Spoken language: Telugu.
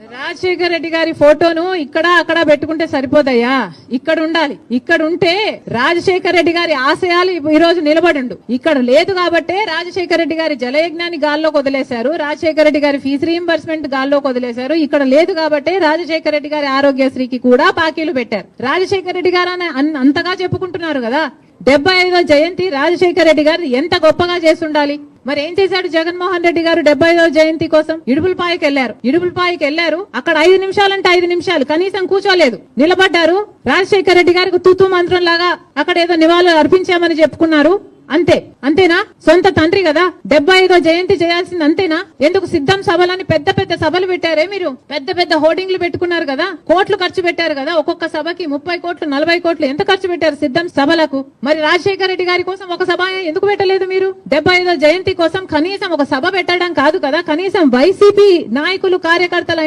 రాజశేఖర రెడ్డి గారి ఫోటోను ఇక్కడ అక్కడ పెట్టుకుంటే సరిపోదయ్యా, ఇక్కడ ఉండాలి. ఇక్కడ ఉంటే రాజశేఖర రెడ్డి గారి ఆశయాలు ఈ రోజు నిలబడిండు. ఇక్కడ లేదు కాబట్టే రాజశేఖర రెడ్డి గారి జలయజ్ఞాన్ని గాల్లోకి వదిలేశారు, రాజశేఖర రెడ్డి గారి ఫీజు రీయింబర్స్మెంట్ గాల్లోకి వదిలేశారు. ఇక్కడ లేదు కాబట్టే రాజశేఖర రెడ్డి గారి ఆరోగ్యశ్రీకి కూడా పాకీలు పెట్టారు. రాజశేఖర రెడ్డి గారు అంతగా చెప్పుకుంటున్నారు కదా, 75వ జయంతి రాజశేఖర రెడ్డి గారు ఎంత గొప్పగా చేస్తుండాలి. మరి ఏం చేశాడు జగన్మోహన్ రెడ్డి గారు 75వ జయంతి కోసం? ఇడుపులపాయకి వెళ్లారు. అక్కడ 5 నిమిషాలంటే 5 నిమిషాలు కనీసం కూర్చోలేదు, నిలబడ్డారు. రాజశేఖర రెడ్డి గారికి తూతూ మంత్రం లాగా అక్కడ ఏదో నివాళులు అర్పించామని చెప్పుకున్నారు. అంతేనా? సొంత తండ్రి కదా, 75వ జయంతి చేయాల్సింది అంతేనా? ఎందుకు సిద్ధం సభలని పెద్ద పెద్ద సభలు పెట్టారే మీరు? పెద్ద పెద్ద హోర్డింగ్లు పెట్టుకున్నారు కదా, కోట్లు ఖర్చు పెట్టారు కదా, ఒక్కొక్క సభకి 30 కోట్లు 40 కోట్లు ఎంత ఖర్చు పెట్టారు సిద్ధం సభలకు? మరి రాజశేఖర రెడ్డి గారి కోసం ఒక సభ ఎందుకు పెట్టలేదు మీరు? 75వ జయంతి కోసం కనీసం ఒక సభ పెట్టడం కాదు కదా, కనీసం వైసీపీ నాయకులు కార్యకర్తలు